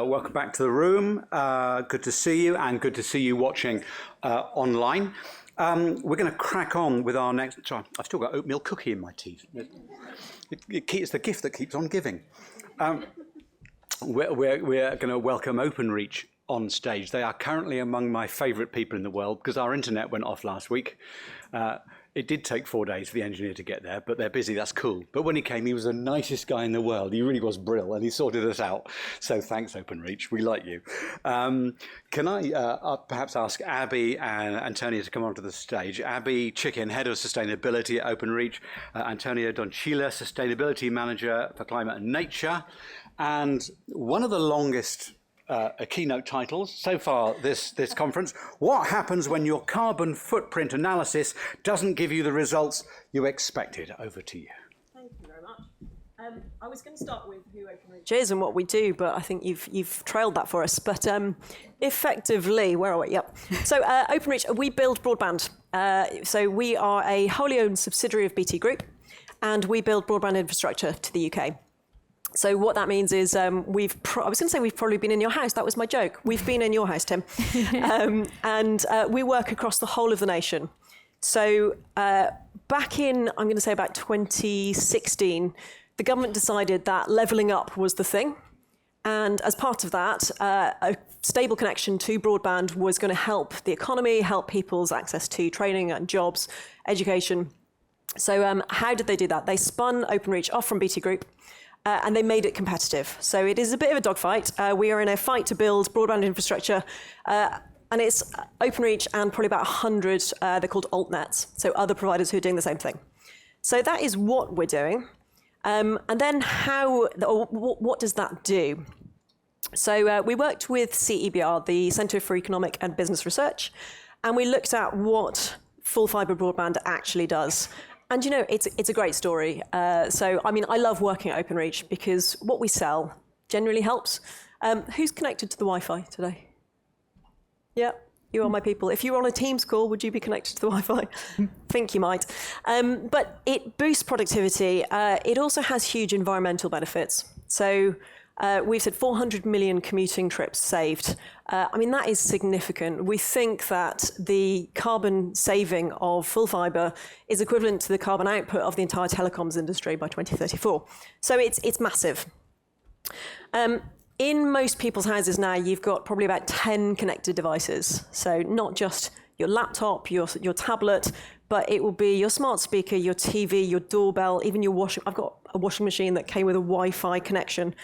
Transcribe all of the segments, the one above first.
welcome back to the room. Good to see you, and good to see you watching online. We're going to crack on with our next... Sorry, I've still got oatmeal cookie in my teeth. It's the gift that keeps on giving. We're going to welcome Openreach on stage. They are currently among my favourite people in the world because our internet went off last week. It did take 4 days for the engineer to get there, but they're busy, that's cool. But when he came, he was the nicest guy in the world. He really was brill, and he sorted us out. So thanks, Openreach, we like you. Can I perhaps ask Abby and Antonia to come onto the stage? Abby Chicken, Head of Sustainability at Openreach. Antonia Doncila, Sustainability Manager for Climate and Nature. And one of the longest keynote titles so far this conference: what happens when your carbon footprint analysis doesn't give you the results you expected? Over to you. Thank you very much. I was going to start with who Openreach is and what we do, but I think you've trailed that for us. But effectively, where are we? Yep. So Openreach, we build broadband. So we are a wholly owned subsidiary of BT Group, and we build broadband infrastructure to the UK. So what that means is I was going to say we've probably been in your house. That was my joke. We've been in your house, Tim. And we work across the whole of the nation. So back in, I'm going to say about 2016, the government decided that levelling up was the thing. And as part of that, a stable connection to broadband was going to help the economy, help people's access to training and jobs, education. So how did they do that? They spun Openreach off from BT Group. And they made it competitive. So it is a bit of a dogfight. We are in a fight to build broadband infrastructure. And it's Openreach and probably about 100, they're called altnets, so other providers who are doing the same thing. So that is what we're doing. And then what does that do? So we worked with CEBR, the Centre for Economic and Business Research, and we looked at what full fibre broadband actually does. And you know, it's a great story. So, I mean, I love working at Openreach because what we sell generally helps. Who's connected to the Wi-Fi today? Yeah, you are my people. If you were on a Teams call, would you be connected to the Wi-Fi? Think you might. But it boosts productivity. It also has huge environmental benefits. So we've said 400 million commuting trips saved. I mean, that is significant. We think that the carbon saving of full fibre is equivalent to the carbon output of the entire telecoms industry by 2034. So it's massive. In most people's houses now, you've got probably about 10 connected devices. So not just your laptop, your tablet, but it will be your smart speaker, your TV, your doorbell, even your washing. I've got a washing machine that came with a Wi-Fi connection.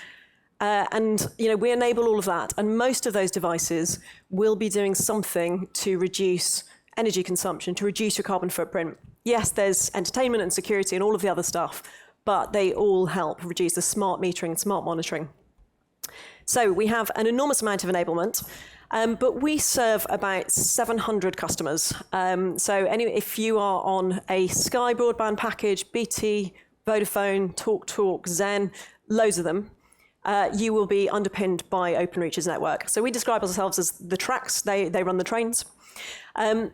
And you know, we enable all of that, and most of those devices will be doing something to reduce energy consumption, to reduce your carbon footprint. Yes, there's entertainment and security and all of the other stuff, but they all help reduce the smart metering and smart monitoring. So we have an enormous amount of enablement, but we serve about 700 customers. So anyway, if you are on a Sky broadband package, BT, Vodafone, TalkTalk, Zen, loads of them, you will be underpinned by Openreach's network. So we describe ourselves as the tracks, they run the trains. And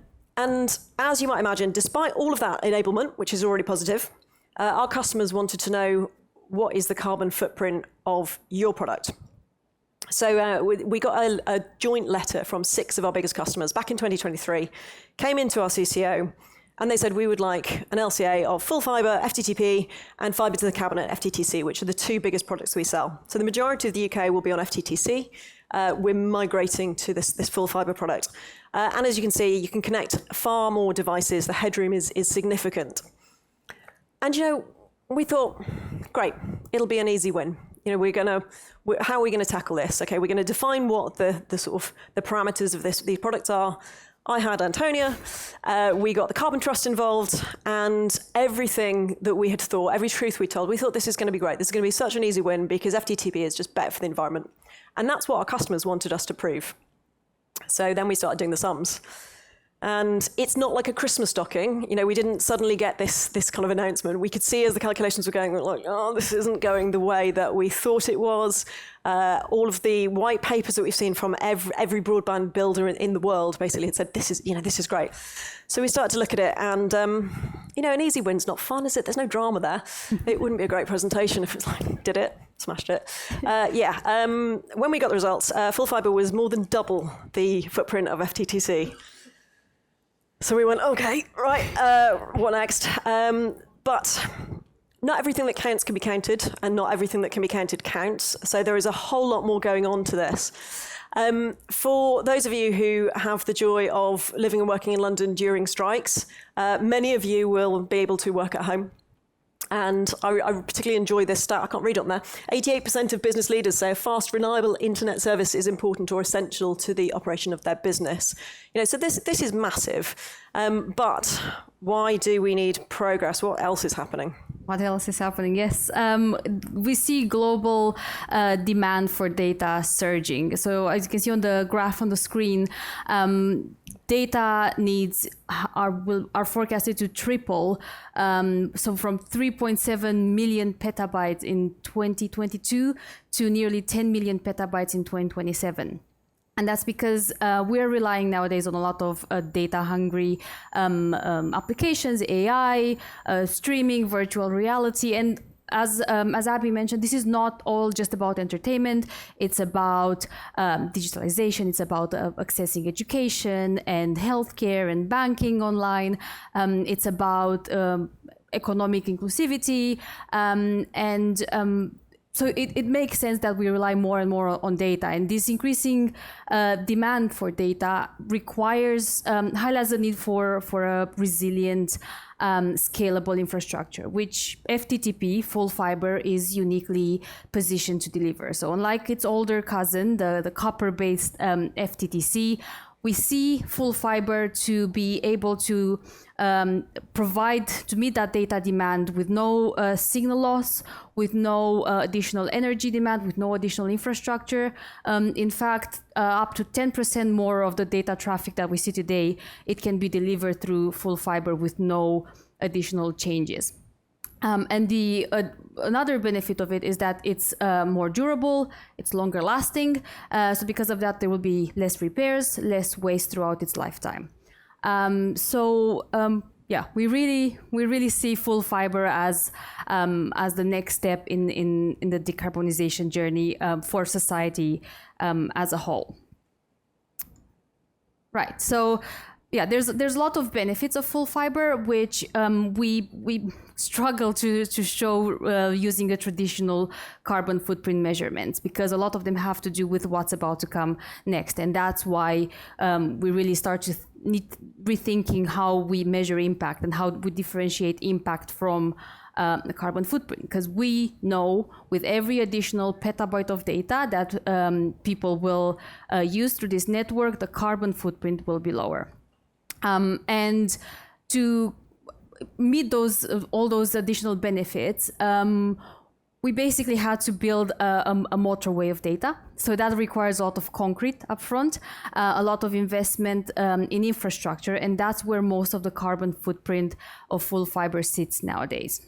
as you might imagine, despite all of that enablement, which is already positive, our customers wanted to know what is the carbon footprint of your product. So we got a joint letter from 6 of our biggest customers back in 2023, came into our CCO, and they said we would like an LCA of full fibre, FTTP, and fibre to the cabinet, FTTC, which are the 2 biggest products we sell. So the majority of the UK will be on FTTC. We're migrating to this full fibre product. And as you can see, you can connect far more devices. The headroom is significant. And you know, we thought, great, it'll be an easy win. You know, how are we going to tackle this? Okay, we're going to define what the sort of the parameters of these products are. I had Antonia, we got the Carbon Trust involved, and everything that we had thought, every truth we told, we thought this is going to be great. This is going to be such an easy win because FTTP is just better for the environment. And that's what our customers wanted us to prove. So then we started doing the sums. And it's not like a Christmas stocking. You know, we didn't suddenly get this kind of announcement. We could see as the calculations were going, like, oh, this isn't going the way that we thought it was. All of the white papers that we've seen from every broadband builder in the world basically had said, this is great. So we started to look at it, and an easy win's not fun, is it? There's no drama there. It wouldn't be a great presentation if it's like, did it, smashed it. When we got the results, full fibre was more than double the footprint of FTTC. So we went, okay, right, what next? But not everything that counts can be counted, and not everything that can be counted counts. So there is a whole lot more going on to this. For those of you who have the joy of living and working in London during strikes, many of you will be able to work at home. And I particularly enjoy this stat. I can't read it on there. 88% of business leaders say a fast, reliable internet service is important or essential to the operation of their business. So this is massive. But why do we need progress? What else is happening? What else is happening? Yes, we see global demand for data surging. So as you can see on the graph on the screen, data needs are forecasted to triple. So from 3.7 million petabytes in 2022 to nearly 10 million petabytes in 2027. And that's because we're relying nowadays on a lot of data-hungry applications, AI, streaming, virtual reality, and as Abby mentioned, this is not all just about entertainment. It's about digitalization. It's about accessing education and healthcare and banking online. It's about economic inclusivity so it makes sense that we rely more and more on data, and this increasing demand for data highlights the need for a resilient, scalable infrastructure, which FTTP, full fiber, is uniquely positioned to deliver. So unlike its older cousin, the copper-based FTTC, we see full fiber to be able to meet that data demand with no signal loss, with no additional energy demand, with no additional infrastructure. In fact, up to 10% more of the data traffic that we see today, it can be delivered through full fiber with no additional changes. And another benefit of it is that it's more durable, it's longer lasting. So because of that, there will be less repairs, less waste throughout its lifetime. We really see full fiber as the next step in the decarbonization journey for society as a whole. Right. So. Yeah, there's a lot of benefits of full fiber, which we struggle to show using a traditional carbon footprint measurements, because a lot of them have to do with what's about to come next, and that's why we really start to rethinking how we measure impact and how we differentiate impact from the carbon footprint, because we know with every additional petabyte of data that people will use through this network, the carbon footprint will be lower. And to meet all those additional benefits, we basically had to build a motorway of data. So that requires a lot of concrete upfront, a lot of investment in infrastructure, and that's where most of the carbon footprint of full fiber sits nowadays.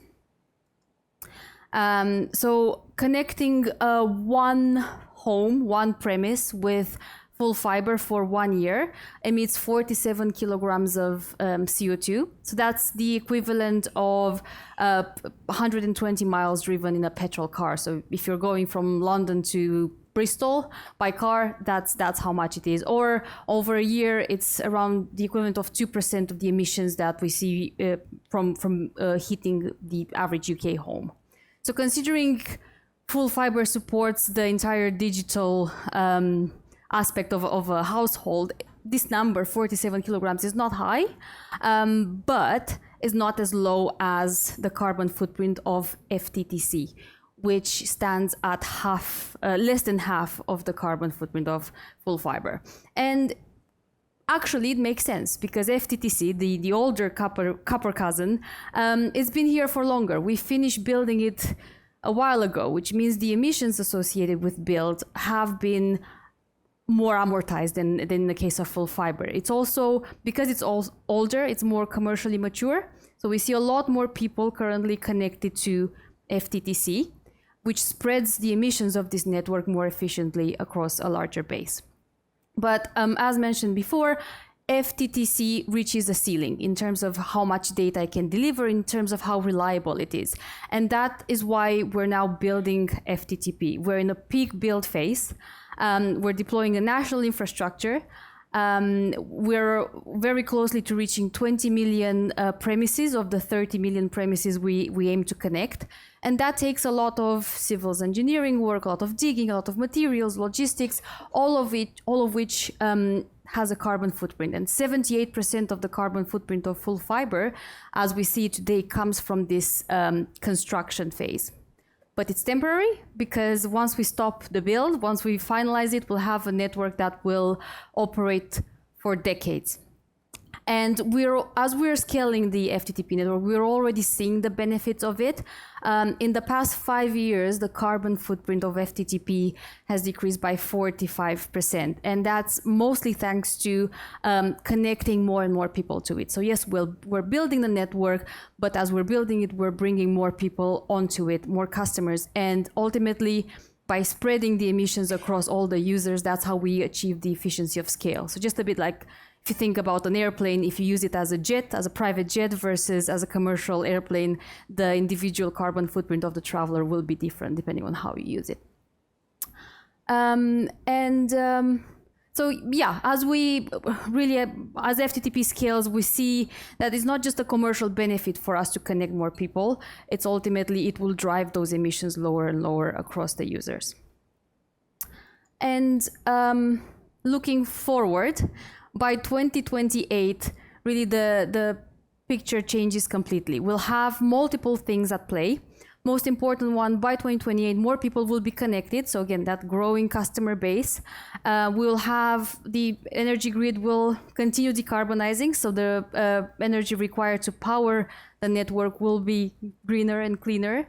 So connecting one home, one premise with full fiber for 1 year emits 47 kilograms of CO2. So that's the equivalent of 120 miles driven in a petrol car. So if you're going from London to Bristol by car, that's how much it is. Or over a year, it's around the equivalent of 2% of the emissions that we see from heating the average UK home. So considering full fiber supports the entire digital aspect of a household, this number, 47 kilograms, is not high, but is not as low as the carbon footprint of FTTC, which stands at less than half of the carbon footprint of full fiber. And actually, it makes sense, because FTTC, the older copper cousin, it's been here for longer. We finished building it a while ago, which means the emissions associated with build have been more amortized than in the case of full fiber. It's also, because it's all older, it's more commercially mature. So we see a lot more people currently connected to FTTC, which spreads the emissions of this network more efficiently across a larger base. But as mentioned before, FTTC reaches a ceiling in terms of how much data it can deliver, in terms of how reliable it is. And that is why we're now building FTTP. We're in a peak build phase. We're deploying a national infrastructure. We're very closely to reaching 20 million premises of the 30 million premises we aim to connect. And that takes a lot of civils engineering work, a lot of digging, a lot of materials, logistics, all of which has a carbon footprint. And 78% of the carbon footprint of full fiber, as we see today, comes from this construction phase. But it's temporary, because once we stop the build, once we finalize it, we'll have a network that will operate for decades. And as we're scaling the FTTP network, we're already seeing the benefits of it. In the past 5 years, the carbon footprint of FTTP has decreased by 45%. And that's mostly thanks to connecting more and more people to it. So yes, we're building the network, but as we're building it, we're bringing more people onto it, more customers. And ultimately, by spreading the emissions across all the users, that's how we achieve the efficiency of scale. So just a bit like, if you think about an airplane, if you use it as a jet, as a private jet versus as a commercial airplane, the individual carbon footprint of the traveler will be different depending on how you use it. So yeah, as FTTP scales, we see that it's not just a commercial benefit for us to connect more people. It's ultimately, it will drive those emissions lower and lower across the users. And looking forward, by 2028, really the picture changes completely. We'll have multiple things at play. Most important one, by 2028, more people will be connected. So again, that growing customer base. We'll have the energy grid will continue decarbonizing. So the energy required to power the network will be greener and cleaner.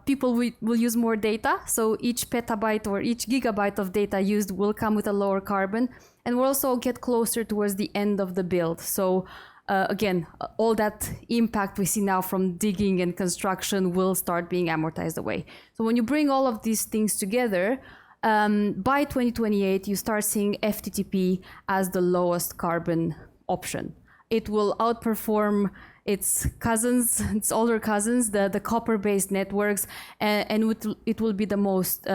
People will use more data. So each petabyte or each gigabyte of data used will come with a lower carbon. And we'll also get closer towards the end of the build. So again, all that impact we see now from digging and construction will start being amortized away. So when you bring all of these things together, by 2028, you start seeing FTTP as the lowest carbon option. It will outperform its cousins, its older cousins, the copper-based networks, and it will be the most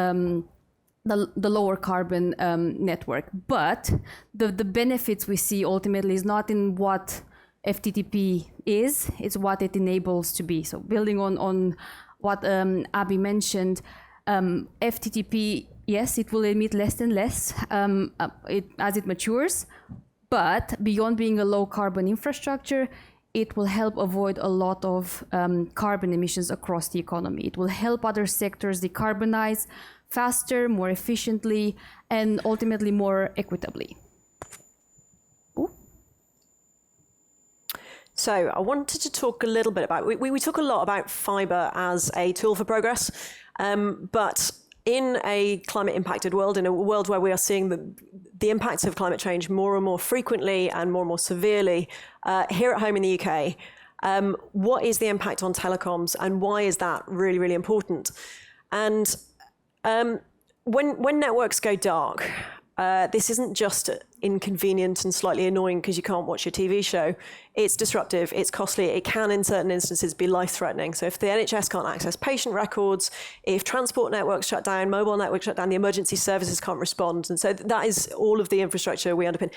the lower carbon network. But the benefits we see ultimately is not in what FTTP is, it's what it enables to be. So building on what Abby mentioned, FTTP, yes, it will emit less and less as it matures, but beyond being a low carbon infrastructure, it will help avoid a lot of carbon emissions across the economy. It will help other sectors decarbonize faster, more efficiently, and ultimately more equitably. Ooh. So I wanted to talk a little bit about, we talk a lot about fibre as a tool for progress, but in a climate impacted world, in a world where we are seeing the impacts of climate change more and more frequently and more severely, here at home in the UK, what is the impact on telecoms and why is that really, really important? And when networks go dark, this isn't just inconvenient and slightly annoying because you can't watch your TV show. It's disruptive, it's costly, it can in certain instances be life-threatening. So if the NHS can't access patient records, if transport networks shut down, mobile networks shut down, the emergency services can't respond. And so that is all of the infrastructure we underpin.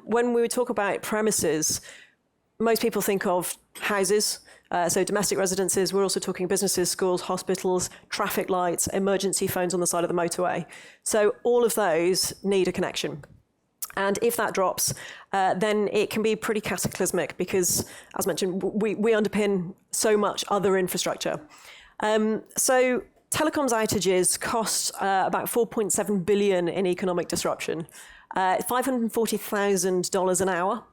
When we talk about premises, most people think of houses, so domestic residences. We're also talking businesses, schools, hospitals, traffic lights, emergency phones on the side of the motorway. So all of those need a connection. And if that drops, then it can be pretty cataclysmic because, as mentioned, we underpin so much other infrastructure. So telecoms outages cost about $4.7 billion in economic disruption, $540,000 an hour.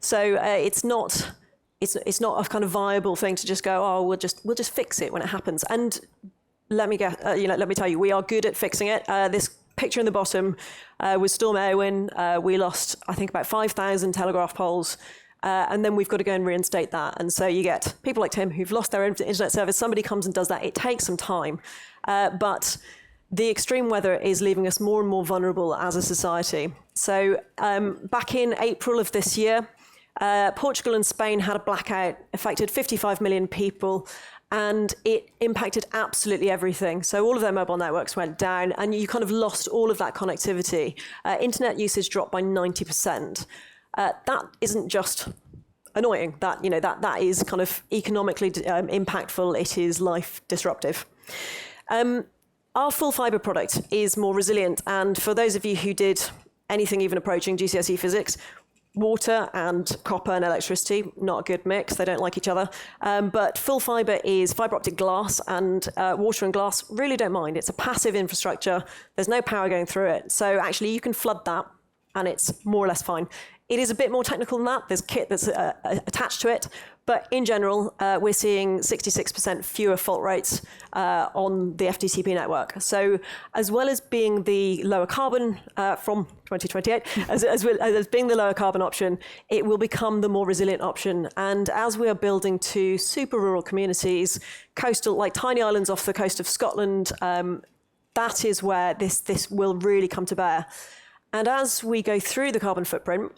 So it's not a kind of viable thing to just go, oh, we'll just fix it when it happens. And let me tell you, we are good at fixing it. This picture in the bottom was Storm Eowyn. We lost, I think, about 5,000 telegraph poles. And then we've got to go and reinstate that. And so you get people like Tim who've lost their internet service. Somebody comes and does that. It takes some time. But the extreme weather is leaving us more and more vulnerable as a society. So back in April of this year, Portugal and Spain had a blackout, affected 55 million people, and it impacted absolutely everything. So all of their mobile networks went down, and you kind of lost all of that connectivity. Internet usage dropped by 90%. That isn't just annoying. That is kind of economically impactful. It is life disruptive. Our full fibre product is more resilient, and for those of you who did anything even approaching GCSE physics, water and copper and electricity, not a good mix, they don't like each other. But full fibre is fibre optic glass, and water and glass really don't mind. It's a passive infrastructure, there's no power going through it. So actually you can flood that and it's more or less fine. It is a bit more technical than that. There's kit that's attached to it. But in general, we're seeing 66% fewer fault rates on the FTTP network. So as well as being the lower carbon from 2028, as well as being the lower carbon option, it will become the more resilient option. And as we are building to super rural communities, coastal, like tiny islands off the coast of Scotland, that is where this will really come to bear. And as we go through the carbon footprint,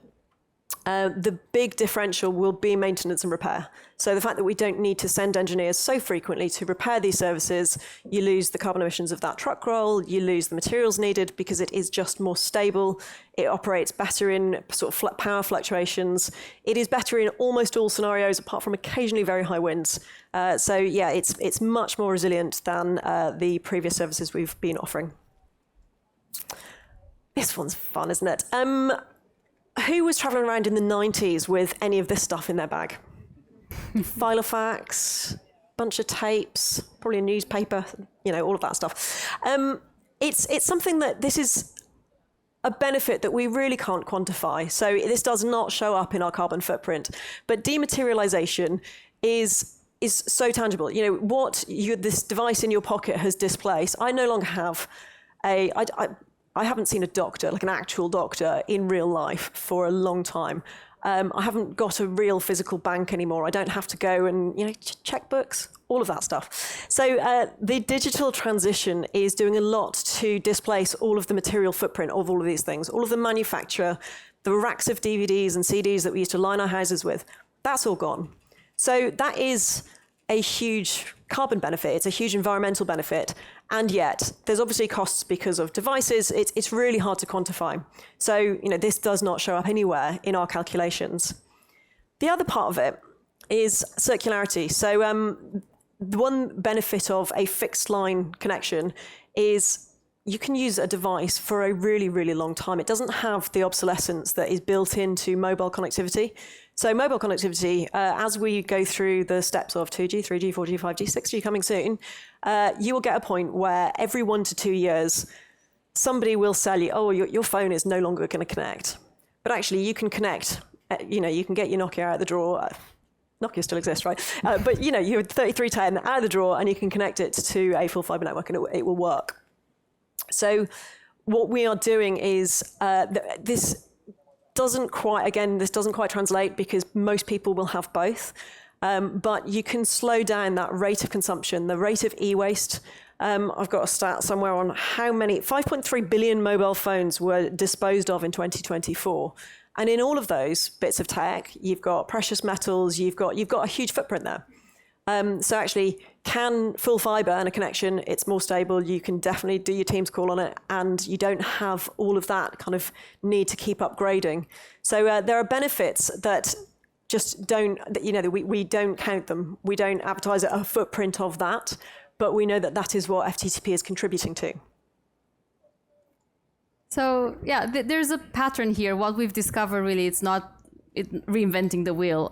the big differential will be maintenance and repair. So the fact that we don't need to send engineers so frequently to repair these services, you lose the carbon emissions of that truck roll, you lose the materials needed because it is just more stable. It operates better in sort of power fluctuations. It is better in almost all scenarios, apart from occasionally very high winds. So yeah, it's much more resilient than the previous services we've been offering. This one's fun, isn't it? Who was traveling around in the 90s with any of this stuff in their bag? Filofax, bunch of tapes, probably a newspaper, all of that stuff. It's something that this is a benefit that we really can't quantify. So this does not show up in our carbon footprint, but dematerialization is so tangible. What this device in your pocket has displaced. I no longer have I haven't seen a doctor, like an actual doctor, in real life for a long time. I haven't got a real physical bank anymore. I don't have to go and check books, all of that stuff. So the digital transition is doing a lot to displace all of the material footprint of all of these things, all of the manufacture, the racks of DVDs and CDs that we used to line our houses with. That's all gone. So that is a huge carbon benefit. It's a huge environmental benefit. And yet there's obviously costs because of devices. It's really hard to quantify. So, this does not show up anywhere in our calculations. The other part of it is circularity. So the one benefit of a fixed line connection is you can use a device for a really, really long time. It doesn't have the obsolescence that is built into mobile connectivity. So mobile connectivity, as we go through the steps of 2G, 3G, 4G, 5G, 6G coming soon, you will get a point where every 1 to 2 years, somebody will sell you, your phone is no longer going to connect. But actually you can connect, you can get your Nokia out of the drawer. Nokia still exists, right? But your 3310 out of the drawer and you can connect it to a full fibre network and it will work. So what we are doing is this doesn't quite translate because most people will have both. But you can slow down that rate of consumption, the rate of e-waste. I've got a stat somewhere on how many, 5.3 billion mobile phones were disposed of in 2024. And in all of those bits of tech, you've got precious metals, you've got a huge footprint there. So actually, can full fibre and a connection, it's more stable. You can definitely do your Teams call on it, and you don't have all of that kind of need to keep upgrading. So there are benefits that just don't, we don't count them. We don't advertise a footprint of that, but we know that that is what FTTP is contributing to. So yeah, there's a pattern here. What we've discovered really, it's not reinventing the wheel.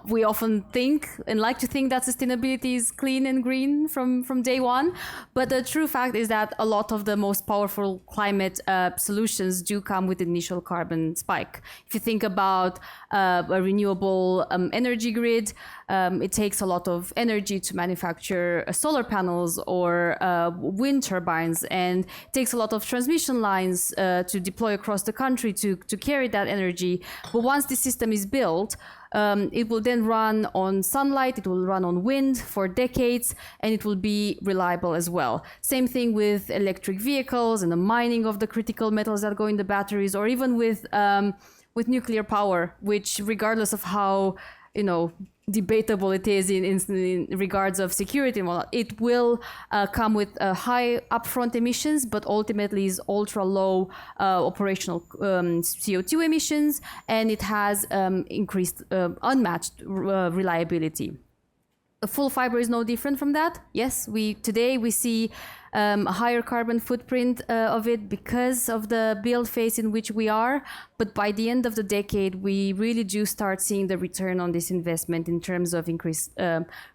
We often think and like to think that sustainability is clean and green from day one, but the true fact is that a lot of the most powerful climate solutions do come with initial carbon spike. If you think about a renewable energy grid, it takes a lot of energy to manufacture solar panels or wind turbines, and it takes a lot of transmission lines to deploy across the country to carry that energy. But once the system is built, it will then run on sunlight, it will run on wind for decades, and it will be reliable as well. Same thing with electric vehicles and the mining of the critical metals that go in the batteries, or even with nuclear power, which, regardless of how debatable it is in regards of security and whatnot, it will come with high upfront emissions, but ultimately is ultra low operational CO2 emissions, and it has increased unmatched reliability. A full fiber is no different from that. Yes, today we see a higher carbon footprint of it because of the build phase in which we are. But by the end of the decade, we really do start seeing the return on this investment in terms of increased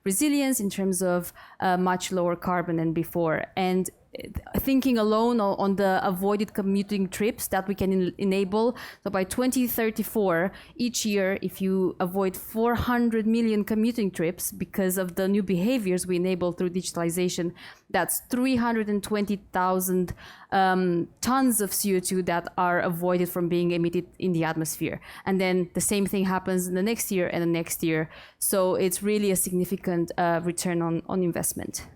resilience, in terms of much lower carbon than before. And thinking alone on the avoided commuting trips that we can enable. So by 2034, each year, if you avoid 400 million commuting trips because of the new behaviors we enable through digitalization, that's 320,000 tons of CO2 that are avoided from being emitted in the atmosphere. And then the same thing happens in the next year and the next year. So it's really a significant return on investment.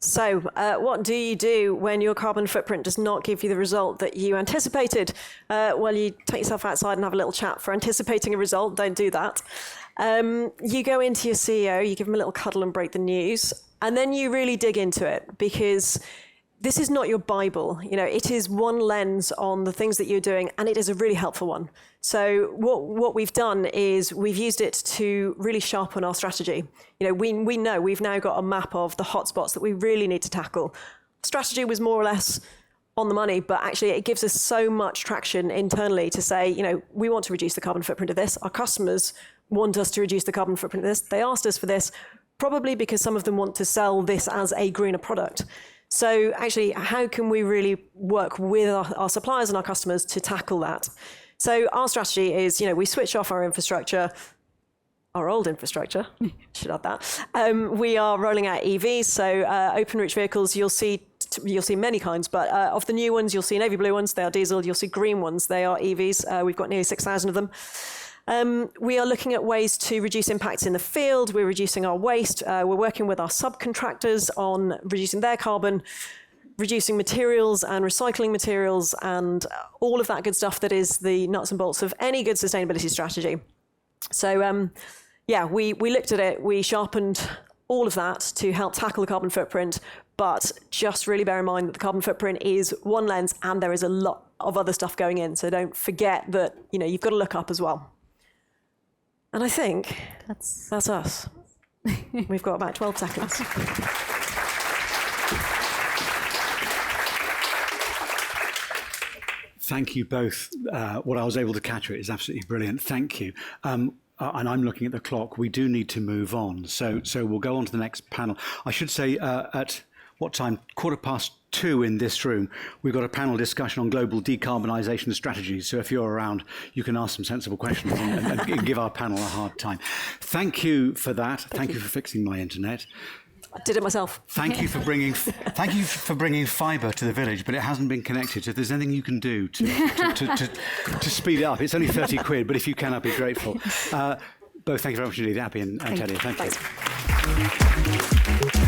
So what do you do when your carbon footprint does not give you the result that you anticipated? Well, you take yourself outside and have a little chat. For anticipating a result, don't do that. You go into your CEO, you give him a little cuddle and break the news, and then you really dig into it, because this is not your Bible. It is one lens on the things that you're doing, and it is a really helpful one. So what we've done is we've used it to really sharpen our strategy. We know we've now got a map of the hotspots that we really need to tackle. Strategy was more or less on the money, but actually it gives us so much traction internally to say, we want to reduce the carbon footprint of this. Our customers want us to reduce the carbon footprint of this. They asked us for this, probably because some of them want to sell this as a greener product. So actually, how can we really work with our suppliers and our customers to tackle that? So our strategy is, we switch off our infrastructure, our old infrastructure, should add that. We are rolling out EVs, so open reach vehicles, you'll see many kinds, but of the new ones, you'll see navy blue ones, they are diesel, you'll see green ones, they are EVs. We've got nearly 6,000 of them. We are looking at ways to reduce impacts in the field. We're reducing our waste. We're working with our subcontractors on reducing their carbon, reducing materials and recycling materials, and all of that good stuff that is the nuts and bolts of any good sustainability strategy. So, we looked at it. We sharpened all of that to help tackle the carbon footprint, but just really bear in mind that the carbon footprint is one lens and there is a lot of other stuff going in. So don't forget that, you've got to look up as well. And I think that's us. We've got about 12 seconds. Thank you both. What I was able to catch it is absolutely brilliant. Thank you. And I'm looking at the clock. We do need to move on. So we'll go on to the next panel. I should say at what time? 2:15 in this room, we've got a panel discussion on global decarbonisation strategies. So if you're around, you can ask some sensible questions and give our panel a hard time. Thank you for that. Thank you for fixing my internet. I did it myself. Thank you for bringing fibre to the village, but it hasn't been connected. So if there's anything you can do to speed it up, it's only 30 quid, but if you can, I'd be grateful. Both, thank you very much indeed, Abby and Antonia. Thank you.